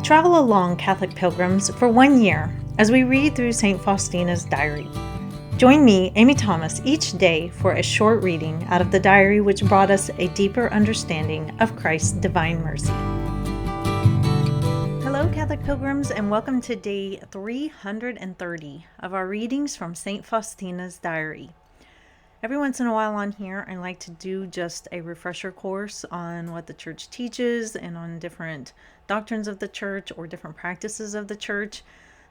Travel along, Catholic pilgrims, for 1 year as we read through St. Faustina's diary. Join me, Amy Thomas, each day for a short reading out of the diary which brought us a deeper understanding of Christ's divine mercy. Hello, Catholic pilgrims, and welcome to day 330 of our readings from St. Faustina's diary. Every once in a while on here, I like to do just a refresher course on what the church teaches and on different doctrines of the church or different practices of the church.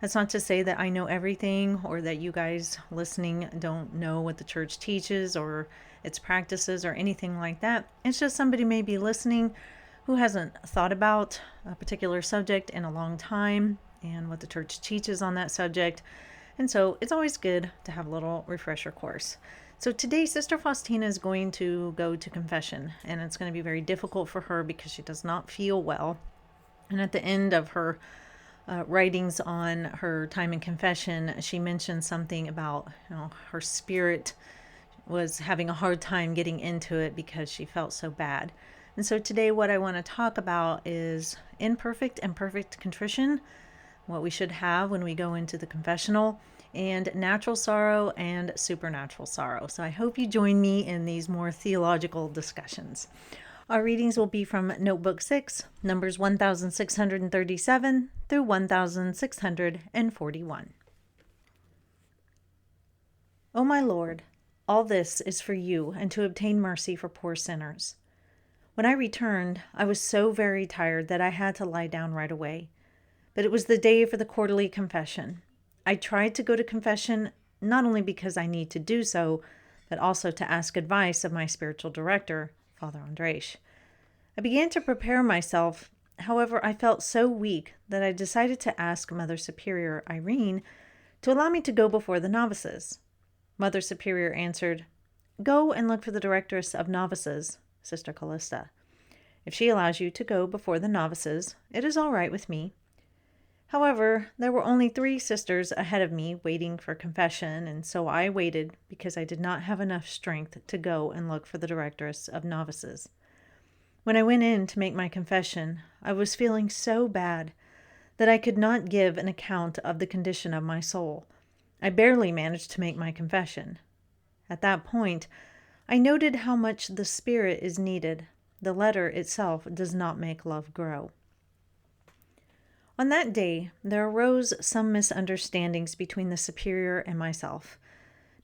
That's not to say that I know everything or that you guys listening don't know what the church teaches or its practices or anything like that. It's just somebody may be listening who hasn't thought about a particular subject in a long time and what the church teaches on that subject. And so it's always good to have a little refresher course. So today, Sister Faustina is going to go to confession, and it's going to be very difficult for her because she does not feel well. And at the end of her writings on her time in confession, she mentioned something about her spirit was having a hard time getting into it because she felt so bad. And so today what I want to talk about is imperfect and perfect contrition, what we should have when we go into the confessional, and natural sorrow and supernatural sorrow. So I hope you join me in these more theological discussions. Our readings will be from Notebook 6, numbers 1637 through 1641. O my Lord, all this is for you and to obtain mercy for poor sinners. When I returned, I was so very tired that I had to lie down right away. But it was the day for the quarterly confession. I tried to go to confession not only because I need to do so, but also to ask advice of my spiritual director, Father Andres. I began to prepare myself. However, I felt so weak that I decided to ask Mother Superior Irene to allow me to go before the novices. Mother Superior answered, "Go and look for the directress of novices, Sister Callista. If she allows you to go before the novices, it is all right with me." However, there were only 3 sisters ahead of me waiting for confession, and so I waited because I did not have enough strength to go and look for the directress of novices. When I went in to make my confession, I was feeling so bad that I could not give an account of the condition of my soul. I barely managed to make my confession. At that point, I noted how much the Spirit is needed. The letter itself does not make love grow. On that day, there arose some misunderstandings between the Superior and myself.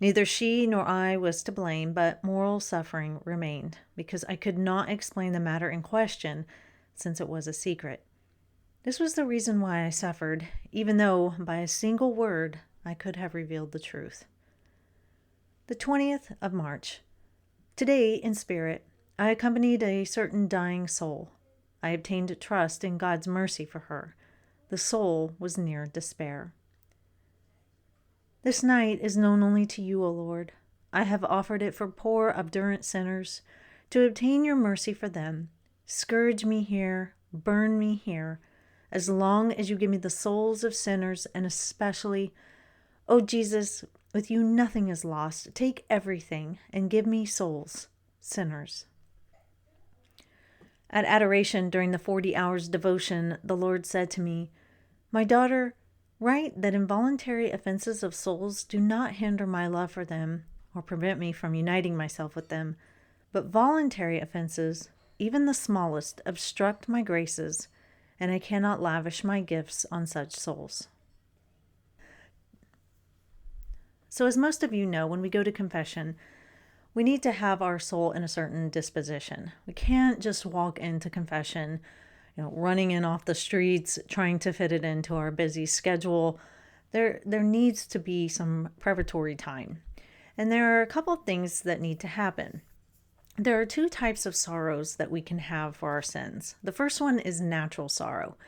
Neither she nor I was to blame, but moral suffering remained, because I could not explain the matter in question, since it was a secret. This was the reason why I suffered, even though by a single word I could have revealed the truth. The 20th of March. Today, in spirit, I accompanied a certain dying soul. I obtained trust in God's mercy for her. The soul was near despair. This night is known only to you, O Lord. I have offered it for poor, obdurate sinners, to obtain your mercy for them. Scourge me here, burn me here, as long as you give me the souls of sinners, and especially, O Jesus, with you nothing is lost. Take everything and give me souls, sinners. At adoration during the 40 hours devotion, the Lord said to me, "My daughter, write that involuntary offenses of souls do not hinder my love for them or prevent me from uniting myself with them, but voluntary offenses, even the smallest, obstruct my graces, and I cannot lavish my gifts on such souls." So as most of you know, when we go to confession, we need to have our soul in a certain disposition. We can't just walk into confession running in off the streets, trying to fit it into our busy schedule. There needs to be some preparatory time. And there are a couple of things that need to happen. There are 2 types of sorrows that we can have for our sins. The first one is natural sorrow.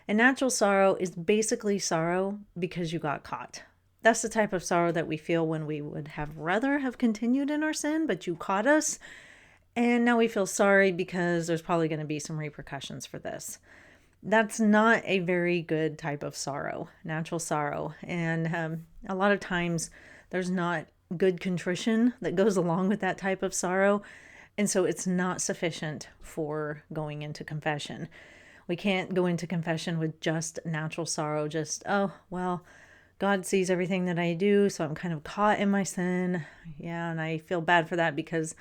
And natural sorrow is basically sorrow because you got caught. That's the type of sorrow that we feel when we would have rather have continued in our sin, but you caught us. And now we feel sorry because there's probably going to be some repercussions for this. That's not a very good type of sorrow, natural sorrow. And a lot of times there's not good contrition that goes along with that type of sorrow. And so it's not sufficient for going into confession. We can't go into confession with just natural sorrow, just, oh, well, God sees everything that I do, so I'm kind of caught in my sin. Yeah, and I feel bad for that because,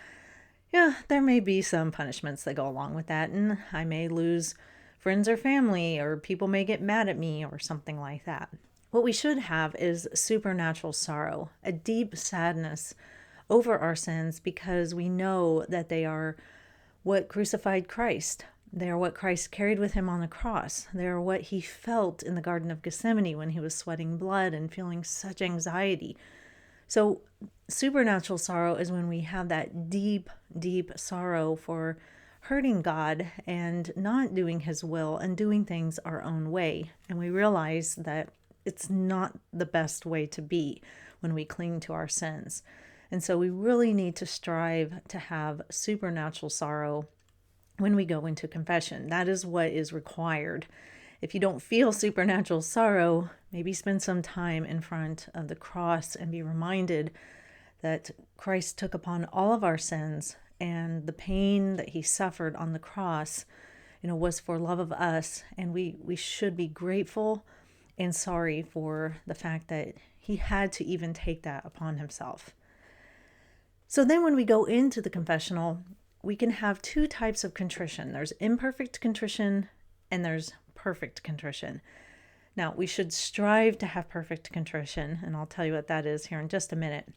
yeah, there may be some punishments that go along with that, and I may lose friends or family, or people may get mad at me, or something like that. What we should have is supernatural sorrow, a deep sadness over our sins because we know that they are what crucified Christ. They are what Christ carried with him on the cross. They are what he felt in the Garden of Gethsemane when he was sweating blood and feeling such anxiety. So, supernatural sorrow is when we have that deep, deep sorrow for hurting God and not doing his will and doing things our own way. And we realize that it's not the best way to be when we cling to our sins. And so we really need to strive to have supernatural sorrow when we go into confession. That is what is required. If you don't feel supernatural sorrow, maybe spend some time in front of the cross and be reminded that Christ took upon all of our sins, and the pain that he suffered on the cross, was for love of us. And we should be grateful and sorry for the fact that he had to even take that upon himself. So then when we go into the confessional, we can have two types of contrition. There's imperfect contrition and there's perfect contrition. Now, we should strive to have perfect contrition, and I'll tell you what that is here in just a minute.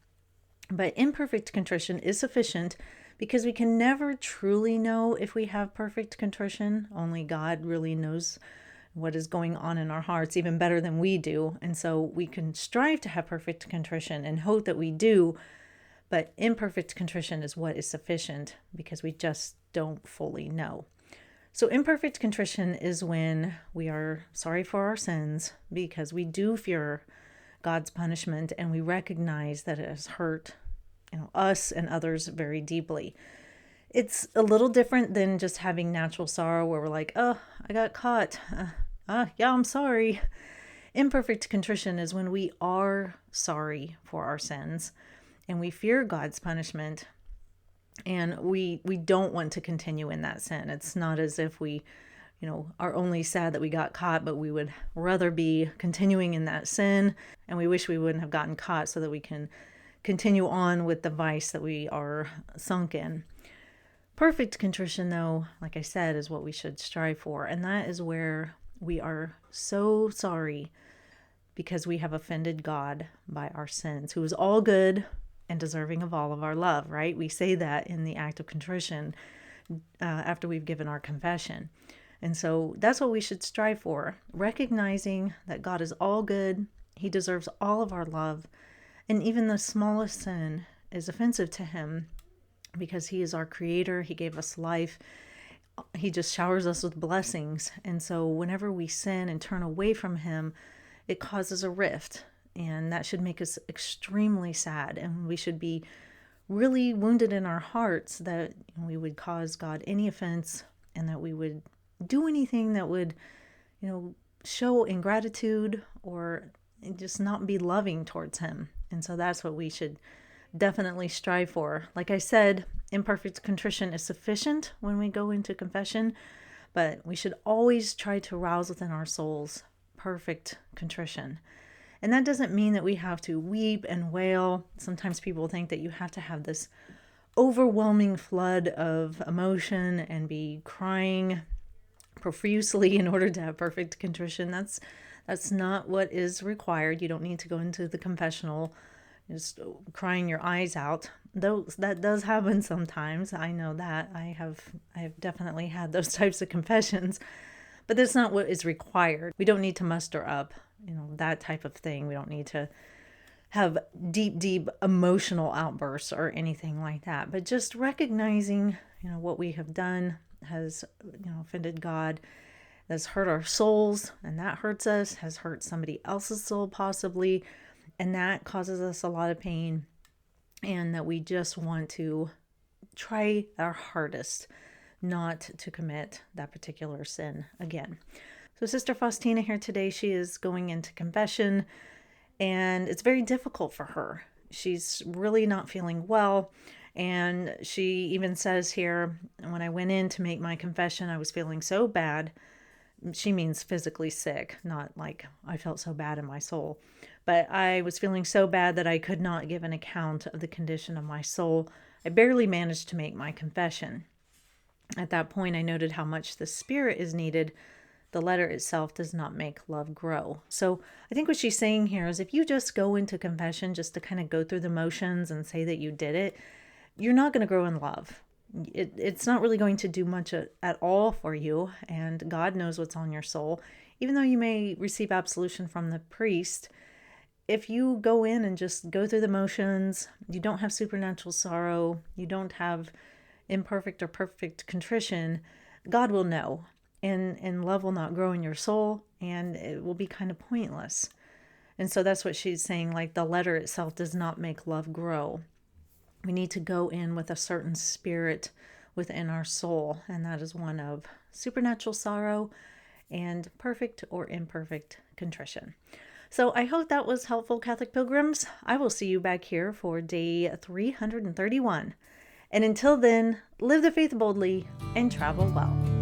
But imperfect contrition is sufficient because we can never truly know if we have perfect contrition. Only God really knows what is going on in our hearts even better than we do. And so we can strive to have perfect contrition and hope that we do, but imperfect contrition is what is sufficient because we just don't fully know. So imperfect contrition is when we are sorry for our sins because we do fear God's punishment and we recognize that it has hurt, us and others very deeply. It's a little different than just having natural sorrow where we're like, oh, I got caught. Yeah, I'm sorry. Imperfect contrition is when we are sorry for our sins and we fear God's punishment and we don't want to continue in that sin. It's not as if we, are only sad that we got caught, but we would rather be continuing in that sin, and we wish we wouldn't have gotten caught so that we can continue on with the vice that we are sunk in. Perfect contrition, though, like I said, is what we should strive for, and that is where we are so sorry because we have offended God by our sins, who is all good and deserving of all of our love, right? We say that in the act of contrition after we've given our confession. And so that's what we should strive for, recognizing that God is all good, he deserves all of our love, and even the smallest sin is offensive to him because he is our creator, he gave us life, he just showers us with blessings. And so whenever we sin and turn away from him, it causes a rift, and that should make us extremely sad, and we should be really wounded in our hearts that we would cause God any offense and that we would do anything that would, show ingratitude or just not be loving towards him. And so that's what we should definitely strive for. Like I said, imperfect contrition is sufficient when we go into confession, but we should always try to rouse within our souls perfect contrition. And that doesn't mean that we have to weep and wail. Sometimes people think that you have to have this overwhelming flood of emotion and be crying profusely in order to have perfect contrition. That's not what is required. You don't need to go into the confessional just crying your eyes out. Though that does happen sometimes. I know that. I have definitely had those types of confessions. But that's not what is required. We don't need to muster up, that type of thing. We don't need to have deep, deep emotional outbursts or anything like that. But just recognizing, what we have done has, offended God, has hurt our souls, and that hurts us, has hurt somebody else's soul possibly, and that causes us a lot of pain, and that we just want to try our hardest not to commit that particular sin again. So Sister Faustina here today, she is going into confession, and it's very difficult for her. She's really not feeling well. And she even says here, when I went in to make my confession, I was feeling so bad she means physically sick, not like I felt so bad in my soul. But I was feeling so bad that I could not give an account of the condition of my soul. I barely managed to make my confession. At that point, I noted how much the Spirit is needed. The letter itself does not make love grow. So I think what she's saying here is if you just go into confession just to kind of go through the motions and say that you did it, you're not going to grow in love. It's not really going to do much at all for you, and God knows what's on your soul. Even though you may receive absolution from the priest, if you go in and just go through the motions, you don't have supernatural sorrow, you don't have imperfect or perfect contrition, God will know, and love will not grow in your soul, and it will be kind of pointless. And so that's what she's saying, like the letter itself does not make love grow. We need to go in with a certain spirit within our soul, and that is one of supernatural sorrow and perfect or imperfect contrition. So I hope that was helpful, Catholic pilgrims. I will see you back here for day 331. And until then, live the faith boldly and travel well.